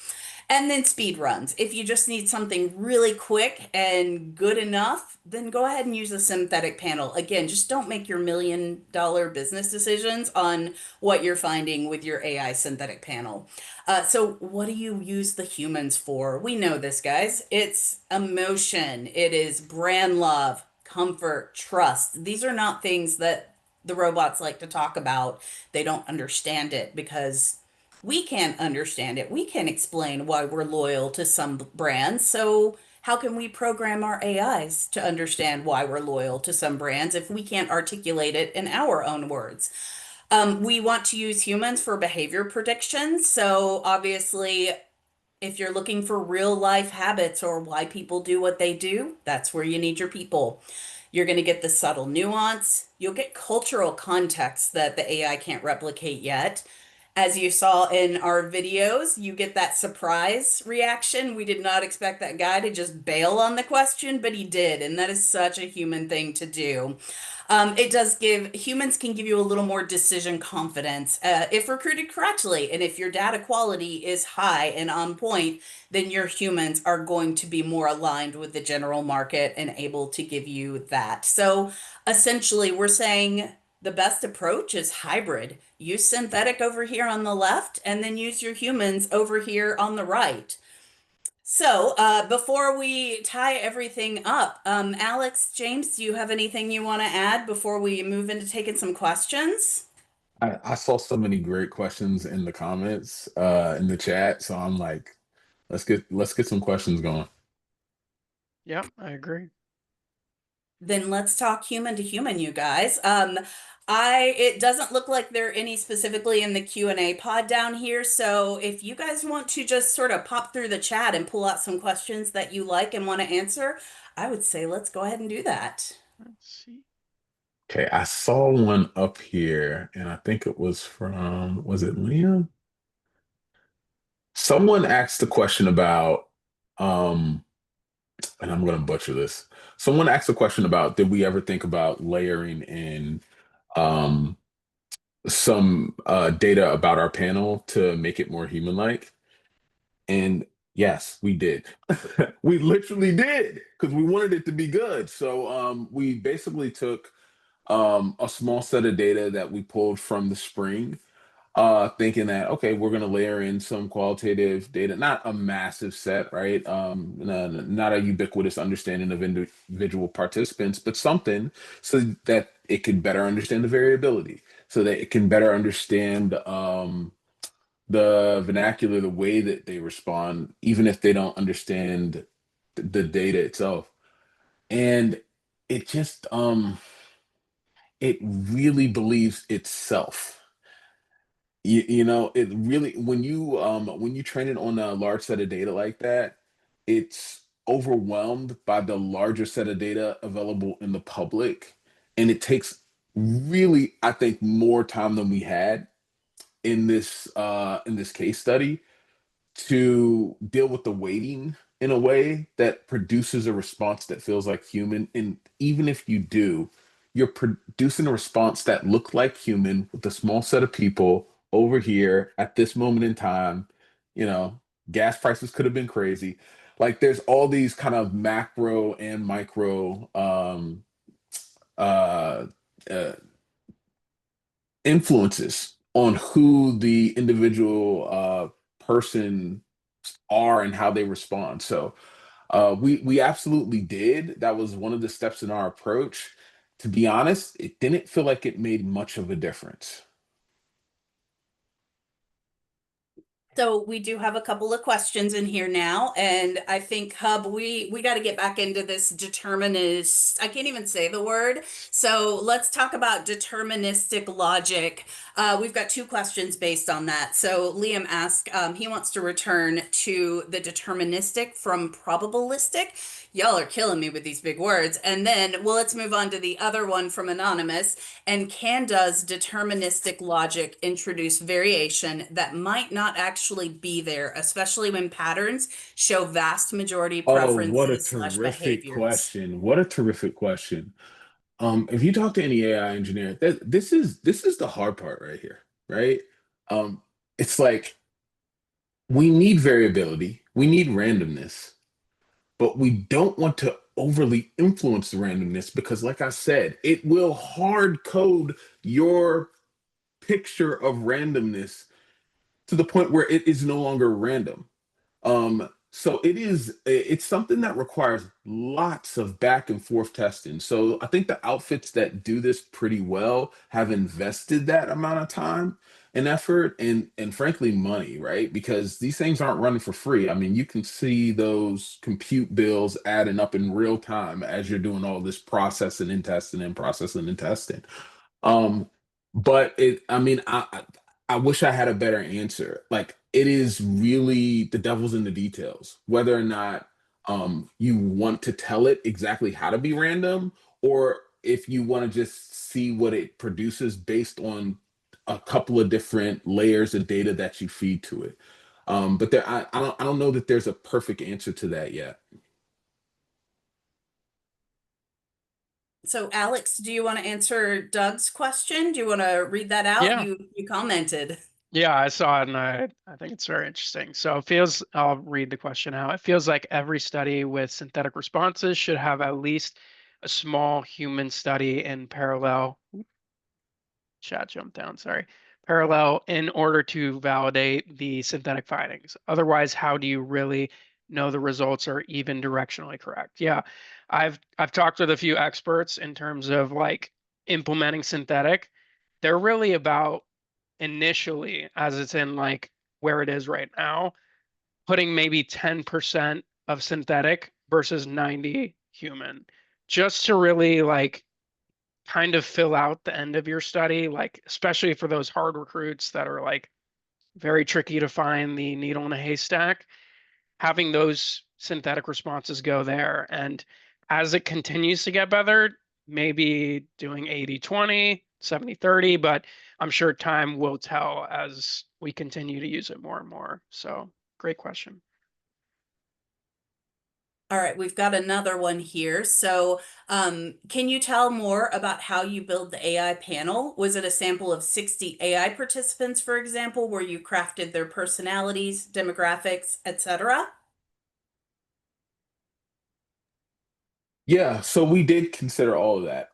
And then speed runs. If you just need something really quick and good enough, then go ahead and use a synthetic panel. Again, just don't make your $1 million business decisions on what you're finding with your AI synthetic panel. So what do you use the humans for? We know this, guys. It's emotion. It is brand love, comfort, trust. These are not things that the robots like to talk about. They don't understand it because we can't understand it. We can't explain why we're loyal to some brands. So how can we program our AIs to understand why we're loyal to some brands if we can't articulate it in our own words? We want to use humans for behavior predictions. So obviously, if you're looking for real life habits or why people do what they do, that's where you need your people. You're going to get the subtle nuance. You'll get cultural context that the AI can't replicate yet. As you saw in our videos, you get that surprise reaction. We did not expect that guy to just bail on the question, but he did. And that is such a human thing to do. It does give humans can give you a little more decision confidence if recruited correctly. And if your data quality is high and on point, then your humans are going to be more aligned with the general market and able to give you that. So essentially, we're saying the best approach is hybrid. Use synthetic over here on the left, and then use your humans over here on the right. So, before we tie everything up, Alex, James, do you have anything you want to add before we move into taking some questions?
I saw so many great questions in the comments, in the chat. So I'm like, let's get some questions going.
Yep, I agree.
Then let's talk human to human, you guys. It doesn't look like there are any specifically in the Q&A pod down here. So if you guys want to just sort of pop through the chat and pull out some questions that you like and want to answer, I would say let's go ahead and do that.
Let's see.
Okay, I saw one up here, and I think it was from, was it Liam? Someone asked a question about, and I'm going to butcher this. Someone asked a question about, did we ever think about layering in um, some data about our panel to make it more human-like? And yes, we did. We literally did because we wanted it to be good. So we basically took a small set of data that we pulled from the spring, thinking that, okay, we're going to layer in some qualitative data, not a massive set, right? Not a ubiquitous understanding of individual participants, but something so that it could better understand the variability, so that it can better understand the vernacular, the way that they respond, even if they don't understand the data itself. And it just, it really believes itself. It really, when you train it on a large set of data like that, it's overwhelmed by the larger set of data available in the public, and it takes really, I think, more time than we had in this case study to deal with the weighting in a way that produces a response that feels like human. And even if you do, you're producing a response that looked like human with a small set of people over here at this moment in time. You know, gas prices could have been crazy. Like there's all these kind of macro and micro uh, uh, influences on who the individual person are and how they respond. So we absolutely did. That was one of the steps in our approach. To be honest, it didn't feel like it made much of a difference.
So we do have a couple of questions in here now, and I think Hub, we got to get back into this determinist. I can't even say the word. So let's talk about deterministic logic. We've got two questions based on that. So Liam asked, he wants to return to the deterministic from probabilistic. Y'all are killing me with these big words. And then, well, let's move on to the other one from Anonymous. And does deterministic logic introduce variation that might not actually be there, especially when patterns show vast majority
Oh, what a
preferences slash
terrific
behaviors?
question. What a terrific question. If you talk to any AI engineer, this is the hard part right here, right? It's like we need variability, we need randomness, but we don't want to overly influence the randomness because, like I said, it will hard code your picture of randomness to the point where it is no longer random. So it's something that requires lots of back and forth testing. So I think the outfits that do this pretty well have invested that amount of time and effort and frankly money, right? Because these things aren't running for free. I mean, you can see those compute bills adding up in real time as you're doing all this processing and testing and processing and testing. Um, But I mean, I wish I had a better answer. Like, it is really the devil's in the details, whether or not you want to tell it exactly how to be random, or if you want to just see what it produces based on a couple of different layers of data that you feed to it. But I don't know that there's a perfect answer to that yet.
So Alex, do you want to answer Doug's question? Do you want to read that out?
Yeah.
You commented.
Yeah, I saw it and I think it's very interesting. So it feels, I'll read the question out. It feels like every study with synthetic responses should have at least a small human study in parallel. Chat jumped down, sorry. Parallel in order to validate the synthetic findings. Otherwise, how do you really know the results are even directionally correct? Yeah, I've talked with a few experts in terms of like implementing synthetic. They're really about initially, as it's in like where it is right now, putting maybe 10% of synthetic versus 90 human, just to really like kind of fill out the end of your study, like especially for those hard recruits that are like very tricky to find the needle in a haystack, having those synthetic responses go there. And as it continues to get better, maybe doing 80-20, 70-30, but I'm sure time will tell as we continue to use it more and more. So great question.
All right, we've got another one here. So, can you tell more about how you build the AI panel? Was it a sample of 60 AI participants, for example, where you crafted their personalities, demographics, etc.?
Yeah, so we did consider all of that.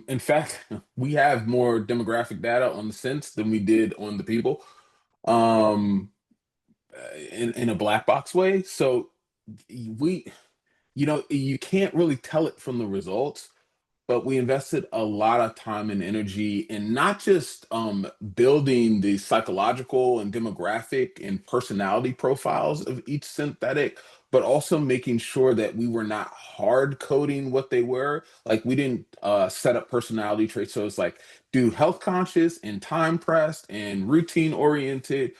In fact, we have more demographic data on the synths than we did on the people, um, in a black box way. So we, you can't really tell it from the results, but we invested a lot of time and energy in not just building the psychological and demographic and personality profiles of each synthetic, but also making sure that we were not hard coding what they were. Like, we didn't set up personality traits. So it's like, do health conscious and time pressed and routine oriented.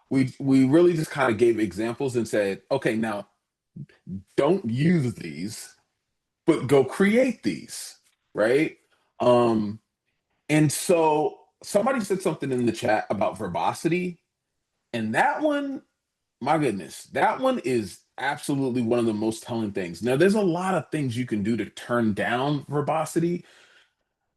We really just kind of gave examples and said, okay, now don't use these, but go create these, right? Um, and so somebody said something in the chat about verbosity, and that one, my goodness, that one is absolutely one of the most telling things. Now, there's a lot of things you can do to turn down verbosity,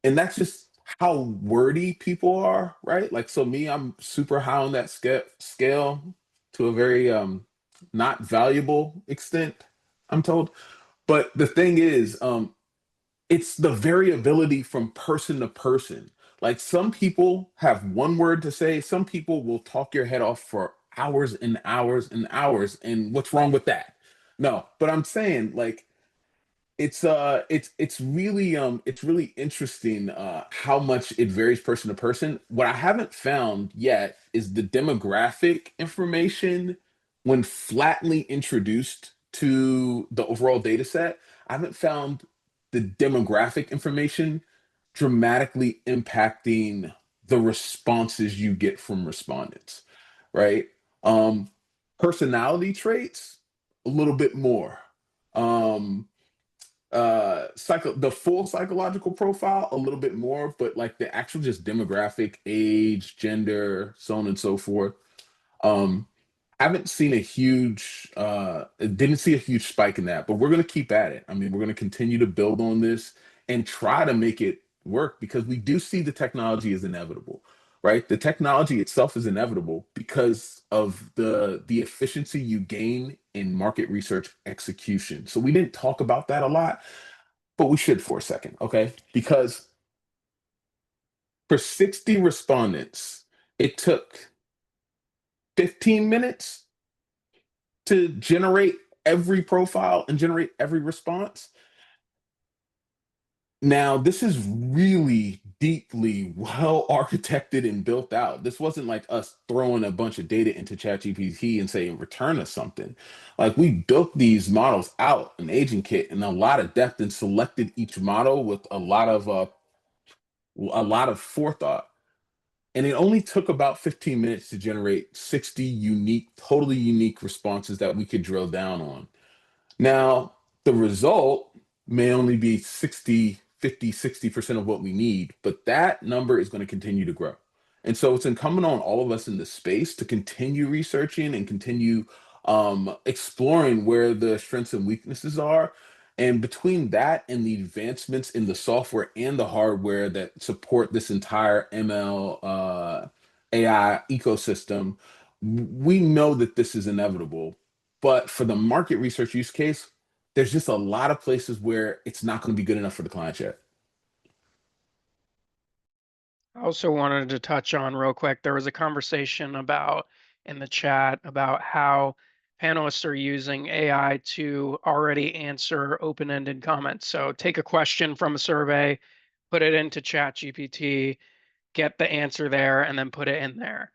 and that's just how wordy people are, right? Like, so me, I'm super high on that scale to a very not valuable extent, I'm told. But the thing is, it's the variability from person to person. Like, some people have one word to say, some people will talk your head off for hours and hours and hours. And what's wrong with that? No, but I'm saying, like, it's really interesting how much it varies person to person. What I haven't found yet is the demographic information when flatly introduced to the overall data set. I haven't found the demographic information dramatically impacting the responses you get from respondents, right? Um, Personality traits, a little bit more. Um, the full psychological profile a little bit more, but like the actual just demographic, age, gender, so on and so forth, um haven't seen a huge didn't see a huge spike in that, but we're going to keep at it. I mean, we're going to continue to build on this and try to make it work, because we do see the technology is inevitable, right? The technology itself is inevitable because of the efficiency you gain in market research execution. So we didn't talk about that a lot, but we should for a second, okay? Because for 60 respondents, it took 15 minutes to generate every profile and generate every response. Now, this is really deeply well architected and built out. This wasn't like us throwing a bunch of data into ChatGPT and saying, return us something. Like, we built these models out, an agent kit, in a lot of depth, and selected each model with a lot of forethought. And it only took about 15 minutes to generate 60 unique, totally unique responses that we could drill down on. Now, the result may only be 60, 50, 60% of what we need, but that number is going to continue to grow. And so it's incumbent on all of us in the space to continue researching and continue exploring where the strengths and weaknesses are. And between that and the advancements in the software and the hardware that support this entire ML AI ecosystem, we know that this is inevitable. But for the market research use case, there's just a lot of places where it's not going to be good enough for the client yet.
I also wanted to touch on real quick, there was a conversation about in the chat about how panelists are using AI to already answer open-ended comments. So take a question from a survey, put it into ChatGPT, get the answer there, and then put it in there.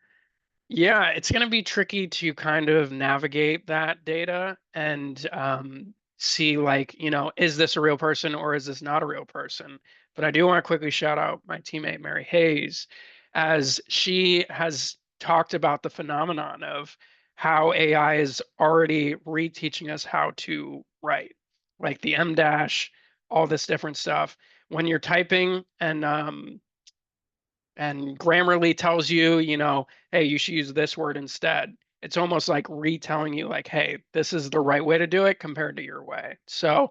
Yeah, it's going to be tricky to kind of navigate that data and see, like, is this a real person or is this not a real person? But I do want to quickly shout out my teammate, Mary Hayes, as she has talked about the phenomenon of how AI is already reteaching us how to write, like the M dash, all this different stuff. When you're typing and Grammarly tells you, hey, you should use this word instead. It's almost like retelling you, like, hey, this is the right way to do it compared to your way. So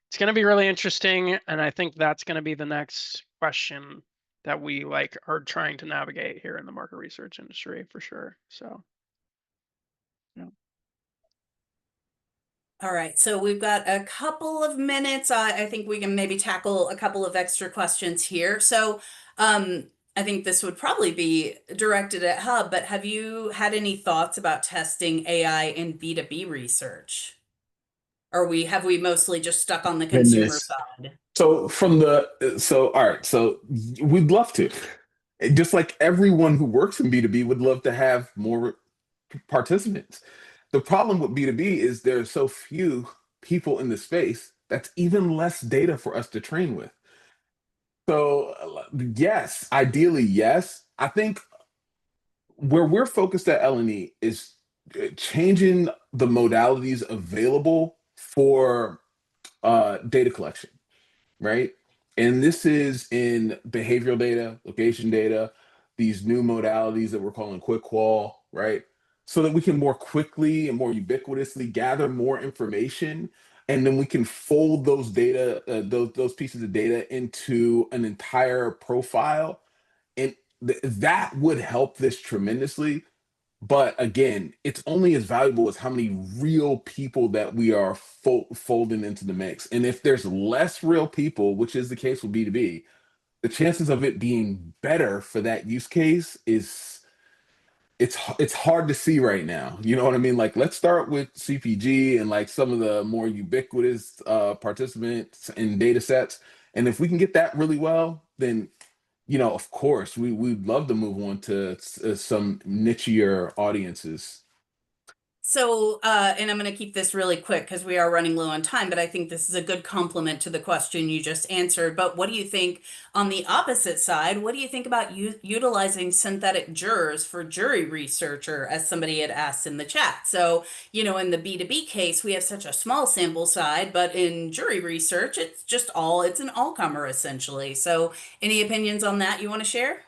it's going to be really interesting. And I think that's going to be the next question that we are trying to navigate here in the market research industry for sure. So, yeah.
All right, so we've got a couple of minutes. I think we can maybe tackle a couple of extra questions here. So I think this would probably be directed at Hub, but have you had any thoughts about testing AI in B2B research? Or have we mostly just stuck on the consumer
Goodness.
side?
So all right, so we'd love to. Just like everyone who works in B2B would love to have more participants. The problem with B2B is there are so few people in the space, that's even less data for us to train with. So yes, ideally, yes. I think where we're focused at L&E is changing the modalities available for data collection, right? And this is in behavioral data, location data, these new modalities that we're calling Qual, right? So that we can more quickly and more ubiquitously gather more information, and then we can fold those data, those pieces of data into an entire profile, and that would help this tremendously. But again, it's only as valuable as how many real people that we are folding into the mix. And if there's less real people, which is the case with B2B, the chances of it being better for that use case is it's hard to see right now. You know what I mean? Like, let's start with CPG and like some of the more ubiquitous participants in data sets. And if we can get that really well, then of course, we'd love to move on to some nichier audiences.
So, and I'm going to keep this really quick because we are running low on time, but I think this is a good complement to the question you just answered. But what do you think on the opposite side? What do you think about utilizing synthetic jurors for jury researcher, as somebody had asked in the chat? So, in the B2B case, we have such a small sample side, but in jury research, it's an all-comer essentially. So, any opinions on that you want to share?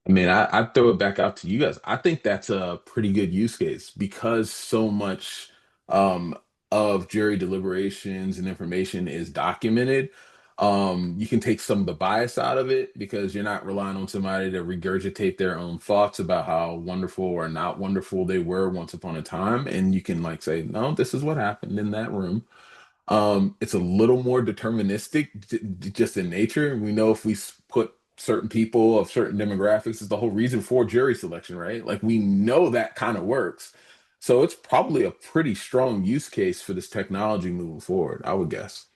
I mean, I throw it back out to you guys. I think that's a pretty good use case because so much um, of jury deliberations and information is documented. You can take some of the bias out of it because you're not relying on somebody to regurgitate their own thoughts about how wonderful or not wonderful they were once upon a time. And you can like say, no, this is what happened in that room. It's a little more deterministic just in nature. We know if we put certain people of certain demographics is the whole reason for jury selection, right? Like we know that kind of works. So it's probably a pretty strong use case for this technology moving forward, I would guess.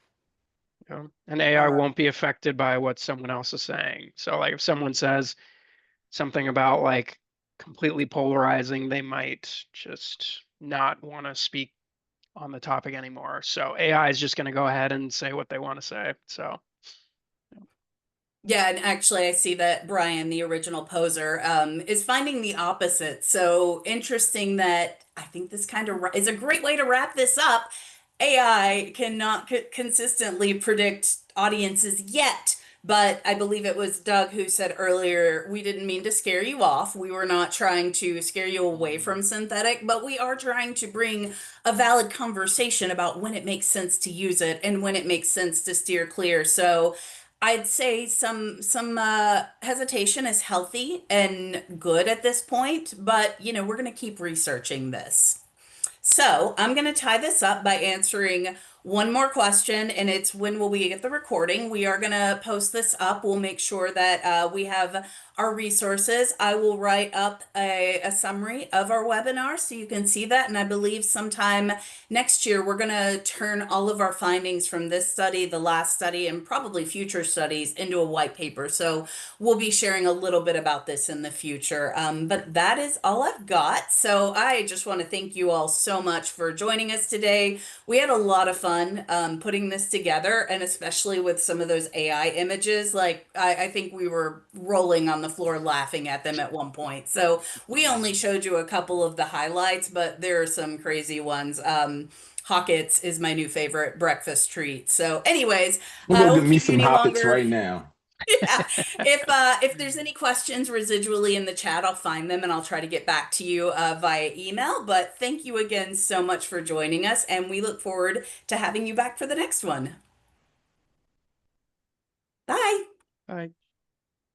Yeah. And AI won't be affected by what someone else is saying. So like if someone says something about like completely polarizing, they might just not want to speak on the topic anymore. So AI is just going to go ahead and say what they want to say. So
Yeah, and actually, I see that Brian, the original poser, is finding the opposite. So interesting that I think this kind of is a great way to wrap this up. AI cannot consistently predict audiences yet, but I believe it was Doug who said earlier, we didn't mean to scare you off. We were not trying to scare you away from synthetic, but we are trying to bring a valid conversation about when it makes sense to use it and when it makes sense to steer clear. So I'd say some hesitation is healthy and good at this point, but we're going to keep researching this. So I'm going to tie this up by answering one more question, and it's when will we get the recording? We are going to post this up. We'll make sure that we have our resources. I will write up a summary of our webinar so you can see that. And I believe sometime next year, we're going to turn all of our findings from this study, the last study, and probably future studies into a white paper. So we'll be sharing a little bit about this in the future. But that is all I've got. So I just want to thank you all so much for joining us today. We had a lot of fun putting this together, and especially with some of those AI images. Like I think we were rolling on the floor laughing at them at one point. So we only showed you a couple of the highlights, but there are some crazy ones. Hockets is my new favorite breakfast treat. So, anyways,
I'm
I
gonna
won't
get me
keep you
some
any
hoppets
longer.
right now.
Yeah. If there's any questions residually in the chat, I'll find them and I'll try to get back to you via email. But thank you again so much for joining us, and we look forward to having you back for the next one. Bye.
Bye.